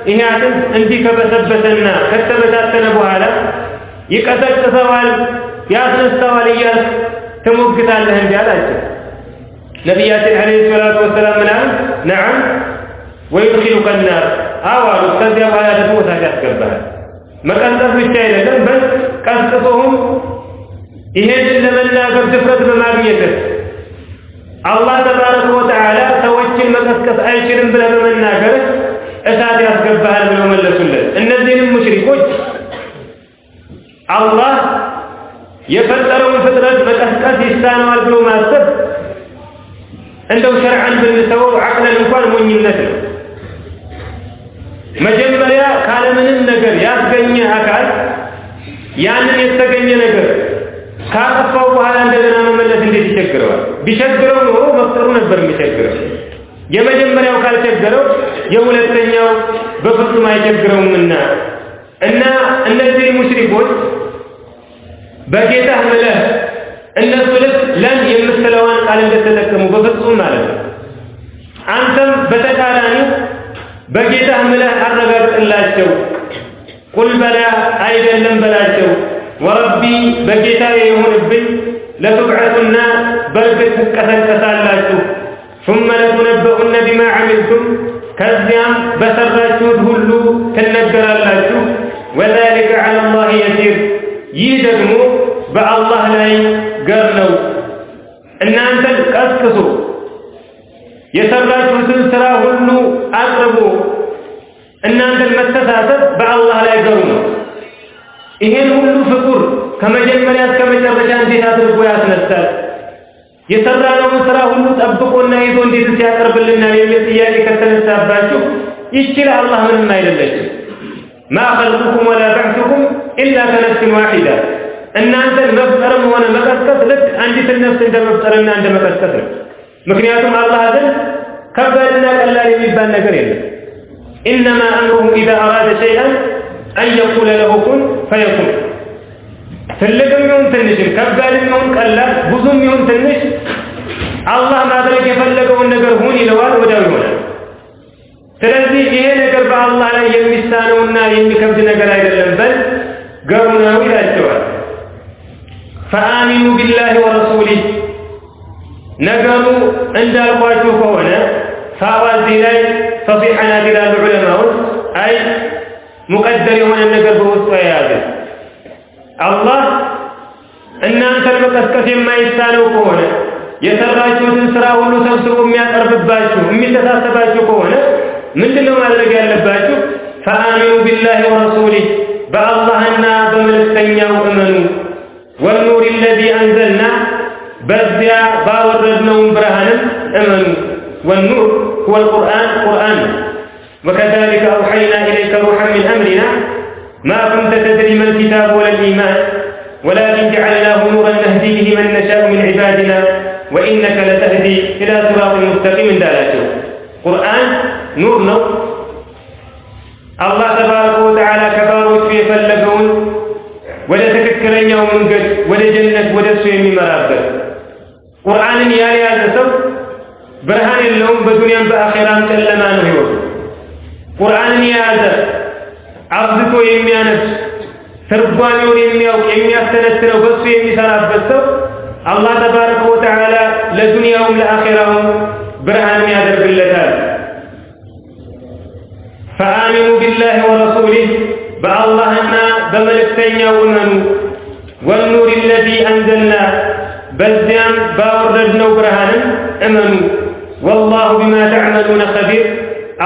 إني أعتم أنتي كبسبتنا كتبتاتنا بهالا يكتب سوال ياسن السواليات تموقت عنها انجالات نبيات عليه الصلاة والسلام نعم ويدخلك النار أولا استاذ ولا تموت هكذا كبها ما كانت بالشيء لكن بس كسبهم ይሄን ለመናገር ድፍረት በማግኘት አላህ ተባረከ ወተዓላ ሰዎችን መቀስቀስ አይችልም ብለህ በመናገር እሳት ያስገባሃል ብለው መለሱለት እነዚህንም ሙሽሪኮች አላህ የፈጠረውን ፍጥረት መቀስቀስ ይሳነዋል ብሎ ማሰብ እንደው ሸርዓን ብንሰው አቅለን እንኳን ሞኝነት ነው። መጀመሪያ ካለምንም ነገር ያስገኘ አካል ያንን የተገኘ ነገር ካጠፋው በኋላ እንደገና መመለስ እንዴት ይቸግረዋል? ቢቸግረው ኖሮ መፍጠሩ ነበር የሚቸግረው። የመጀመሪያው ካልቸገረው የሁለተኛው በፍጹም አይቸግረውምና እና እነዚህ ሙሽሪኮች በጌታህ ምለህ እነሱ ልክ ለን የምትለዋን ቃል እንደተጠቀሙ በፍጹም ማለት ነው። አንተም በተቃራኒው በጌታህ ምለህ አረጋግጥላቸው። ቁል በላ አይደለም በላቸው። ወረቢ በጌታዬ የሆንብኝ ለቱብዐቱና በእርግጥ ትቀሰቀሳላችሁ። ثم لتنبؤن بما عملتم ከዚያም በሰራችሁት ሁሉ ትነገራላችሁ። وذلك على الله يسير ይህ ደግሞ በአላህ ላይ ገር ነው። እናንተን ቀስቅሱ፣ የሰራችሁትን ስራ ሁሉ አቅርቡ። እናንተን መተሳሰብ በአላህ ላይ ገሩ ነው። ይሄን ሁሉ ፍጡር ከመጀመሪያ እስከ መጨረሻ እንዴት አድርጎ ያስነሳል? የሰራነውን ስራ ሁሉ ጠብቆና ይዞ እንዴት ሲያቀርብልናል የሚል ጥያቄ ከተነሳባችሁ ይችል አላህ ምንም አይደለችም። ማ ኸልቁኩም ወላ በዕሱኩም ኢላ ከነፍሲን ዋሂዳ። እናንተን መፍጠርም ሆነ መቀስቀስ ልክ አንዲትን ነፍስ እንደመፍጠርና እንደመቀስቀስ ነው። ምክንያቱም አላህ ዘንድ ከባድና ቀላል የሚባል ነገር የለም። ኢነማ አምሩሁ ኢዛ አራደ ሸይአን አን የቁለ ለሁ ኩን ፈየኩን። ትልቅም ይሁን ትንሽም፣ ከባድም ይሁን ቀላል፣ ብዙም ይሁን ትንሽ አላህ ማድረግ የፈለገውን ነገር ሁን ይለዋል፣ ወዲያው ይሆናል። ስለዚህ ይሄ ነገር በአላህ ላይ የሚሳነውና የሚከብድ ነገር አይደለም፣ በል ገሩ ነው ይላቸዋል። ፈአሚኑ ቢላሂ ወረሱሊህ። ነገሩ እንዳልኳችሁ ከሆነ ፋዋዚ ላይ ፈሲሐናት ይላሉ ዑለማዎች። አይ ሙቀደር የሆነ ነገር በውስጡ የያዘ አላህ እናንተን መቀስቀስ የማይሳነው ከሆነ የሰራችሁትን ስራ ሁሉ ሰብስቦ የሚያቀርብባችሁ የሚተሳሰባችሁ ከሆነ ምንድነው ማድረግ ያለባችሁ? ፈአሚኑ ቢላሂ ወረሱሊህ፣ በአላህና በመልእክተኛው እመኑ። ወኑር ለዚ አንዘልና፣ በዚያ ባወረድነውን ብርሃንም እመኑ። ወኑር ሁወ ልቁርአን፣ ቁርአን። ወከዛሊከ አውሐይና ኢለይከ ሩሐን ሚን አምሪና ማ ኩንተ ተድሪ መል ኪታብ ወለል ኢማን ወላኪን ጀዐልናሁ ኑረን ነህዲ ቢሂ መን ነሻኡ ሚን ዒባዲና ወኢነከ ለተህዲ ኢላ ሲራጢን ሙስተቂም እንዳላቸው ቁርአን ኑር ነው። አላህ ተባረከ ወተዓላ ከባሮቹ የፈለገውን ወደ ትክክለኛው መንገድ ወደ ጀነት ወደ እሱ የሚመራበት። ቁርአንን ያልያዘ ሰው ብርሃን የለውም፣ በዱንያም በአኼራም ጨለማ ነው ህይወቱ። ቁርአንን የያዘ አብዝቶ የሚያነብ ትርጓሜውን የሚያውቅ የሚያስተነትነው በሱ የሚሰራበት ሰው አላህ ተባረከ ወተዓላ ለዱንያውም ለአኼራውም ብርሃንን ያደርግለታል። ፈአሚኑ ቢላሂ ወረሱሊህ፣ በአላህና በመልእክተኛው እመኑ። ወኑር ለዚ አንዘልና፣ በዚያም ባወረድነው ብርሃንም እመኑ። ወላሁ ቢማ ተዕመሉነ ኸቢር፣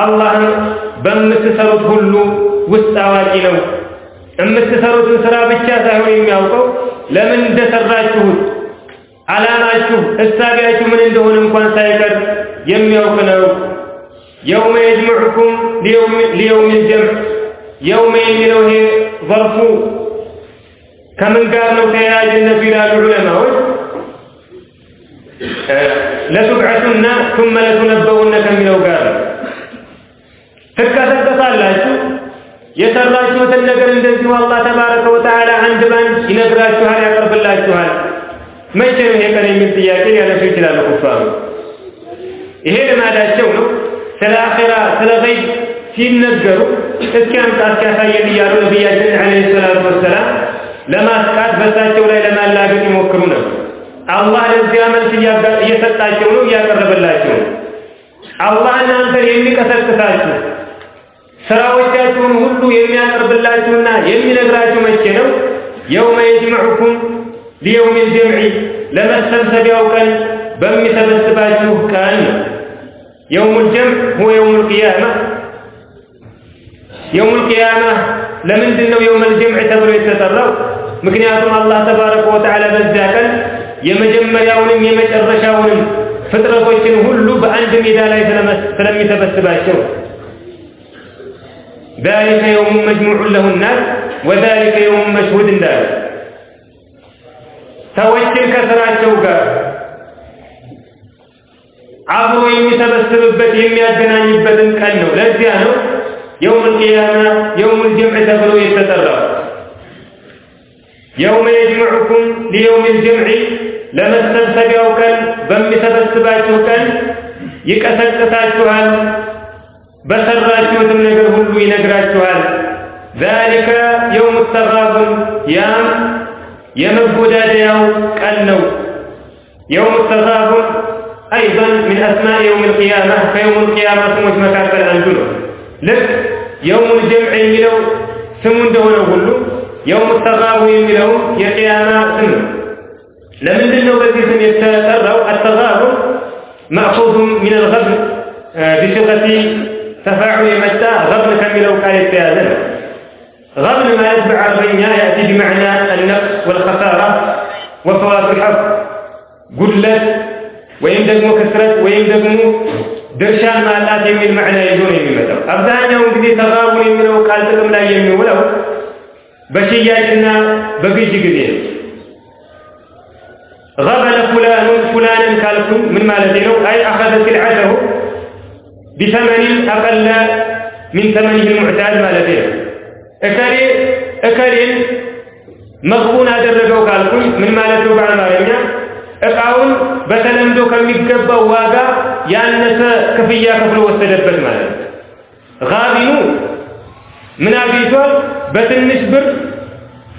አላህም በምትሰሩት ሁሉ ውስጥ አዋቂ ነው። የምትሰሩትን ስራ ብቻ ሳይሆን የሚያውቀው ለምን እንደሰራችሁት ዓላማችሁ እሳቢያችሁ ምን እንደሆነ እንኳን ሳይቀር የሚያውቅ ነው። የውመ የጅመዑኩም ሊየውም ልጀምዕ። የውመ የሚለው ይሄ ዘርፉ ከምን ጋር ነው ተያያዥነቱ ይላሉ ዑለማዎች። ለቱብዐቱና ثم ለቱነበኡነ ከሚለው ጋር ነው። ትቀሰቀሳላችሁ፣ የሰራችሁትን ነገር እንደዚሁ አላህ ተባረከ ወተዓላ አንድ ባንድ ይነግራችኋል፣ ያቀርብላችኋል። መቼ ነው ይሄ ቀን የሚል ጥያቄ ሊያነሱ ይችላሉ ኩፋሩ። ይሄ ልማዳቸው ነው። ስለ አኺራ ስለ ገይብ ሲነገሩ እስኪ አምጣ እስኪያሳየን እያሉ ነቢያችን ዓለይሂ ሰላቱ ወሰላም ለማስቃት በሳቸው ላይ ለማላገጥ ይሞክሩ ነበር። አላህ ለዚያ መልስ እየሰጣቸው ነው፣ እያቀረበላቸው ነው። አላህ እናንተን የሚቀሰቅሳችሁ ስራዎቻችሁን ሁሉ የሚያቀርብላችሁና የሚነግራችሁ መቼ ነው? የውመ የጅመዑኩም ሊየውም ልጀምዒ፣ ለመሰብሰቢያው ቀን በሚሰበስባችሁ ቀን ነው። የውም ልጀምዕ ሁወ የውም ልቅያማ። የውም ልቅያማ ለምንድን ነው የውም ልጀምዕ ተብሎ የተጠራው? ምክንያቱም አላህ ተባረከ ወተዓላ በዚያ ቀን የመጀመሪያውንም የመጨረሻውንም ፍጥረቶችን ሁሉ በአንድ ሜዳ ላይ ስለሚሰበስባቸው ذلك يوم مجموع له الناس وذلك يوم مشهود እንዳለ ሰዎችን ከስራቸው ጋር አብሮ የሚሰበስብበት የሚያገናኝበትን ቀን ነው። ለዚያ ነው يوم القيامة يوم الجمع ተብሎ የተጠራው። يوم يجمعكم ليوم الجمع ለመሰብሰቢያው ቀን በሚሰበስባችሁ ቀን ይቀሰቅሳችኋል፣ በሰራችሁትም ነገር ሁሉ ይነግራችኋል። ذلك يوم التغابن ያም የመጎዳደያው ቀን ነው። يوم التغابن أيضا من أسماء يوم القيامة فيوم القيامة ስሞች መካከል አንዱ ነው። ልክ يوم الجمع የሚለው ስሙ እንደሆነ ሁሉ يوم التغابن የሚለው የቂያማ ስም ነው። ለምንድን ነው በዚህ ስም የተጠራው? التغابن مأخوذ من الغبن بصيغة تفاعل متى غبن ከሚለው ቃል የተያዘ ነው። غبن ማለት በአረብኛ يأتي بمعنى النقص والخسارة وفوات الحظ ጉድለት ወይም ደግሞ ክስረት ወይም ደግሞ ድርሻን ማጣት የሚል ማዕና ይዞ ነው የሚመጣው። አብዛኛውን ጊዜ ተጋቡን የሚለው ቃል ጥቅም ላይ የሚውለው በሽያጭና በግዥ ጊዜ ነው። غبن فلانا ካልኩኝ ምን ማለት ነው? አይ أخذ سلعته بثمن أقل من ثمنه المعتاد ማለት ነው። እከሌን መግቡን አደረገው ካልኩኝ ምን ማለት ነው? በአማርኛ እቃውን በተለምዶ ከሚገባው ዋጋ ያነሰ ክፍያ ከፍሎ ወሰደበት ማለት ነው። ጋቢኑ ምን አግኝቷል? በትንሽ ብር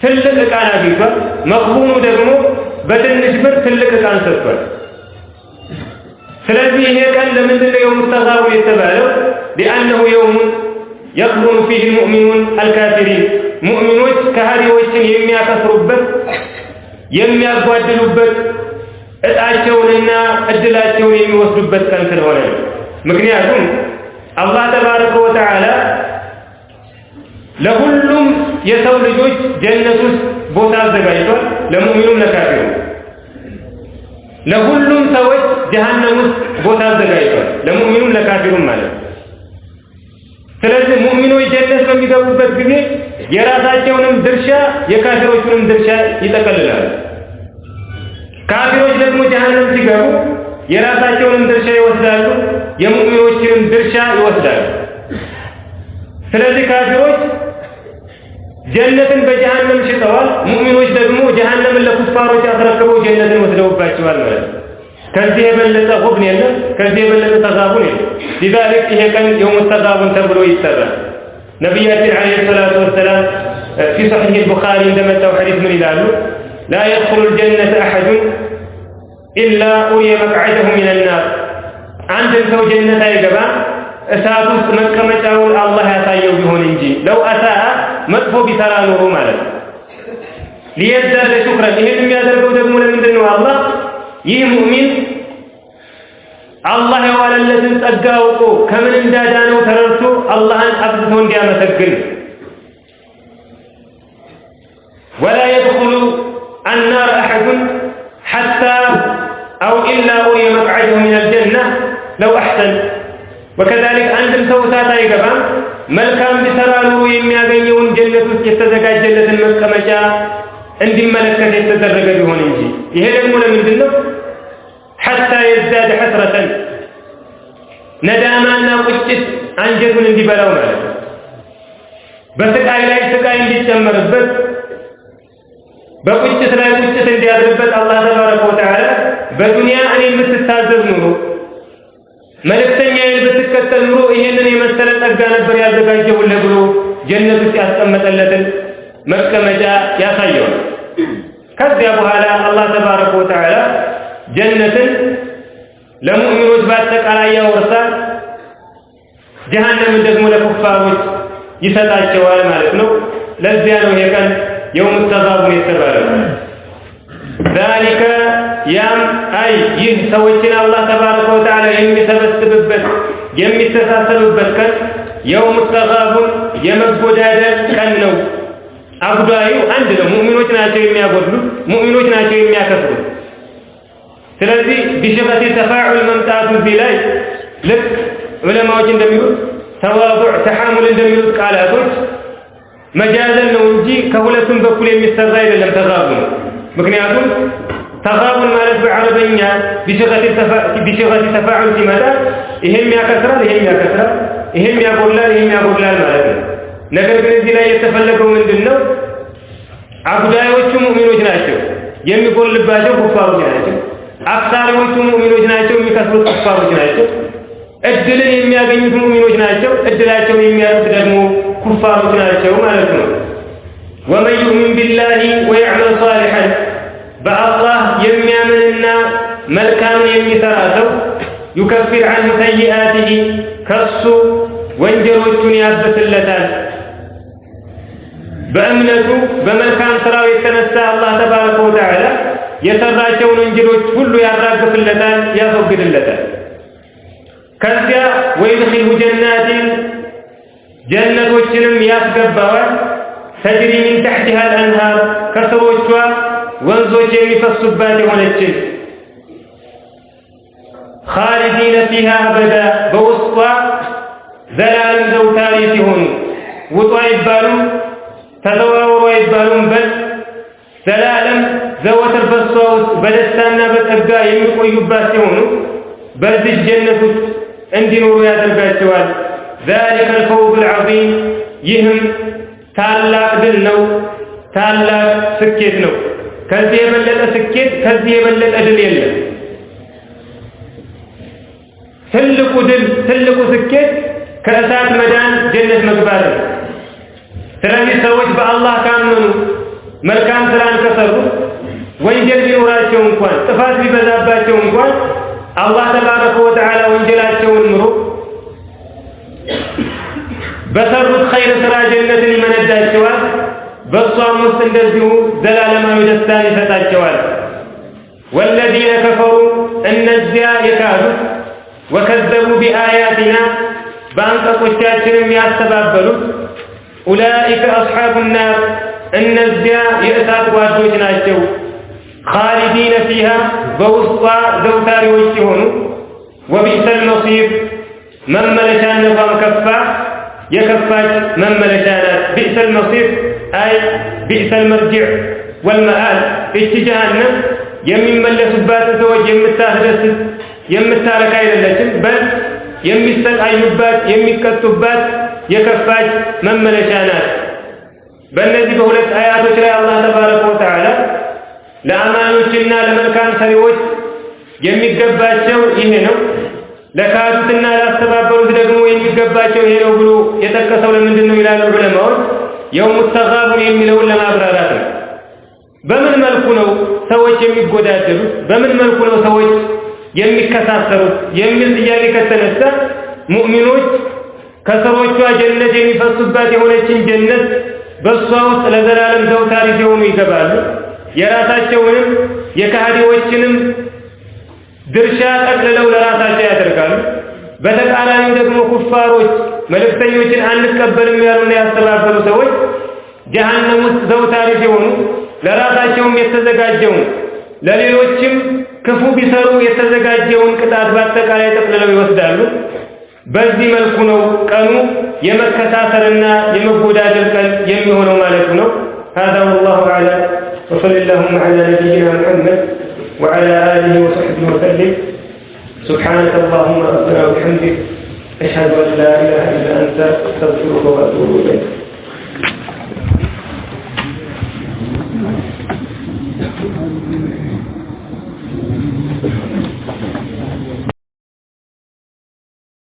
ትልቅ ዕቃን አግኝቷል። መግቡኑ ደግሞ በትንሽ ብር ትልቅ ዕቃን ሰጥቷል። ስለዚህ ይሄ ቀን ለምንድን ነው የውም ተጋቡን የተባለው? لأنه يوم يغبن فيه المؤمنون الكافرين ሙእሚኖች ከሃዲዎችን የሚያከስሩበት የሚያጓድሉበት እጣቸውንና እድላቸውን የሚወስዱበት ቀን ስለሆነ ነው። ምክንያቱም አላህ ተባረከ ወተዓላ ለሁሉም የሰው ልጆች ጀነት ውስጥ ቦታ አዘጋጅቷል፣ ለሙእሚኑም ለካፊሩም። ለሁሉም ሰዎች ጀሃነም ውስጥ ቦታ አዘጋጅቷል፣ ለሙእሚኑም ለካፊሩም ማለት ነው። ስለዚህ ሙእሚኖች ጀነት በሚገቡበት ጊዜ የራሳቸውንም ድርሻ የካፊሮቹንም ድርሻ ይጠቀልላሉ። ካፊሮች ደግሞ ጀሃነም ሲገቡ የራሳቸውንም ድርሻ ይወስዳሉ፣ የሙእሚኖችንም ድርሻ ይወስዳሉ። ስለዚህ ካፊሮች ጀነትን በጀሃነም ሽጠዋል፣ ሙእሚኖች ደግሞ ጀሃነምን ለኩፋሮች አስረክበው ጀነትን ወስደውባቸዋል ማለት ነው። ከዚህ የበለጠ ሁብን የለም፣ ከዚህ የበለጠ ተጋቡን የለም። لذلك ይሄ ቀን የውም ተጋቡን ተብሎ ይጠራል። ነቢያችን አለይሂ ሰላቱ ወሰላም في صحيح البخاري እንደመጣው ሐዲስ ምን ይላሉ? لا يدخل الجنة أحد إلا أري مقعده من النار አንድ ሰው ጀነት አይገባም እሳት ውስጥ መቀመጫውን አላህ ያሳየው ቢሆን እንጂ ለው አሳአ መጥፎ ቢሰራ ኖሮ ማለት ነው። ሊየዝዳደ ሹክረን ይሄን የሚያደርገው ደግሞ ለምንድን ነው? አላህ ይህ ሙእሚን አላህ የዋለለትን ጸጋ አውቆ ከምን እንዳዳነው ተረድቶ አላህን አብዝቶ እንዲያመሰግን ولا يدخل النار أحد حتى أو إلا أري مقعده من الجنة لو أحسن وكذلك عندم سوسات يقبع ملكام بسرى نور يمياغنيون جنة يستزقاج جنة المكمجة عند ملكة يستدرق بهون انجي يهدى المولى من ذنب حتى يزداد حسرة ندامانا قشت አንጀቱን እንዲበላው ማለት ነው። በስቃይ ላይ ስቃይ እንዲጨመርበት በቁጭት ላይ ቁጭት እንዲያድርበት አላህ ተባረከ ወተዓላ በዱንያ እኔ የምትታዘዝ ኑሮ መልእክተኛዬን ብትከተል ኑሮ ይሄንን የመሰለ ጸጋ ነበር ያዘጋጀሁልህ ብሎ ጀነት ውስጥ ያስቀመጠለትን መቀመጫ ያሳየዋል። ከዚያ በኋላ አላህ ተባረከ ወተዓላ ጀነትን ለሙእሚኖች በአጠቃላይ ያወርሳል፣ ጀሃነምን ደግሞ ለኩፋሮች ይሰጣቸዋል ማለት ነው። ለዚያ ነው የቀን የውም ተጋቡን የተባለው። ذلك ያም አይ ይህ ሰዎችን አላህ ተባረከ ወተዓላ የሚሰበስብበት የሚተሳሰሉበት ቀን የውም ተጋቡን የመጎዳደል ቀን ነው። አጉዳዩ አንድ ነው። ሙእሚኖች ናቸው የሚያጎድሉት፣ ሙእሚኖች ናቸው የሚያከፍሩት። ስለዚህ بصيغة التفاعل መምጣቱ እዚህ ላይ ልክ ዑለማዎች እንደሚሉት ተዋضع ተሐሙል እንደሚሉት ቃላቶች መጃዘን ነው እንጂ ከሁለቱም በኩል የሚሰራ አይደለም ተጋቡን ምክንያቱም ተጋቡን ማለት በአረበኛ بصيغة التفاعل ሲመጣ ይሄም ያከስራል ይሄም ያጎላል ማለት ነው ነገር ግን እዚህ ላይ የተፈለገው ምንድነው አብዳዮቹ ሙእሚኖች ናቸው የሚጎልባቸው ኩፋሮች ናቸው አክሳሪዎቹ ሙእሚኖች ናቸው የሚከስሩት ኩፋሮች ናቸው እድልን የሚያገኙት ሙእሚኖች ናቸው እድላቸውን የሚያጡት ደግሞ ኩፋሮች ናቸው ማለት ነው ومن يؤمن بالله ويعمل صالحا بالله የሚያምንና መልካምን የሚሰራ ሰው يكفر عنه سيئاته ከሱ ወንጀሎቹን ያበስለታል በእምነቱ በመልካም ስራው የተነሳ አላህ ተባረከ ወተዓላ የሰራቸውን ወንጀሎች ሁሉ ያራግፍለታል ያስወግድለታል ከዚያ ወይድኺሉ ጀናቲን ጀነቶችንም ያስገባዋል ተጅሪ ሚን ተሕቲሃ አልአንሃር ከስሮቿ ወንዞች የሚፈሱባት የሆነችን ኻሊዲነ ፊሃ አበዳ በውስጧ ዘላለም ዘውታሪ ሲሆኑ ውጡ አይባሉም ተዘዋወሩ አይባሉም በል ዘላለም ዘወትር በሷ ውስጥ በደስታና በጸጋ የሚቆዩባት ሲሆኑ በዚህ ጀነት ውስጥ እንዲኖሩ ያደርጋቸዋል ذلك الفوز العظيم ይህም ታላቅ ድል ነው ታላቅ ስኬት ነው ከዚህ የበለጠ ስኬት ከዚህ የበለጠ ድል የለም ትልቁ ስኬት ከእሳት መዳን ጀነት መግባት ነው ስለዚህ ሰዎች በአላህ ካመኑ መልካም ስራን ከሰሩ ወንጀል ቢኖራቸው እንኳን ጥፋት ቢበዛባቸው እንኳን አላህ ተባረከ ወተዓላ ወንጀላቸውን ምሮ በሰሩት ኸይር ስራ ጀነትን ይመነዳቸዋል በሷም ውስጥ እንደዚሁ ዘላለማዊ ደስታን ይሰጣቸዋል والذين كفروا እነዚያ የካዱት وكذبوا بآياتنا በአንቀጾቻችንም ያስተባበሉት أولئك أصحاب النار እነዚያ የእሳት ጓዶች ናቸው خالدين فيها በውስጧ ዘውታሪዎች ሲሆኑ وبئس المصير መመለሻነቷም ከፋ የከፋች መመለሻ ናት بئس المصير أي بئس المرجع والمآل እቺ ጀሃነም የሚመለሱባት ሰዎች የምታስደስት የምታረካ አይደለችም በል የሚሰቃዩባት የሚቀጡባት የከፋች መመለሻ ናት በእነዚህ በሁለት አያቶች ላይ አላህ ተባረከ ወተዓላ ለአማኞችና ለመልካም ሰሪዎች የሚገባቸው ይሄ ነው ለካዱትና ላስተባበሩት ደግሞ የሚገባቸው ይሄ ነው ብሎ የጠቀሰው ለምንድን ነው ይላሉ ዑለማዎች የውሙ ተጋቡን የሚለውን ለማብራራት ነው በምን መልኩ ነው ሰዎች የሚጎዳደሉት በምን መልኩ ነው ሰዎች የሚከሳሰሩት የሚል ጥያቄ ከተነሳ ሙእሚኖች ከሰሮቿ ጀነት የሚፈሱባት የሆነችን ጀነት በሷ ውስጥ ለዘላለም ዘውታሪ ሲሆኑ ይገባሉ የራሳቸውንም የካህዲዎችንም ድርሻ ጠቅልለው ለራሳቸው ያደርጋሉ በተቃራኒው ደግሞ ኩፋሮች መልእክተኞችን አንቀበልም ያሉና ያስተባበሩ ሰዎች ጀሃነም ውስጥ ዘውታሪ ሲሆኑ ለራሳቸውም የተዘጋጀውን ለሌሎችም ክፉ ቢሰሩ የተዘጋጀውን ቅጣት በአጠቃላይ ጠቅልለው ይወስዳሉ በዚህ መልኩ ነው ቀኑ የመከሳሰርና የመጎዳደል ቀን የሚሆነው ማለት ነው هذا والله اعلم وصلى اللهم على نبينا محمد وعلى اله وصحبه وسلم سبحانك اللهم ربنا وبحمدك اشهد ان لا اله الا انت استغفرك واتوب اليك Thank you.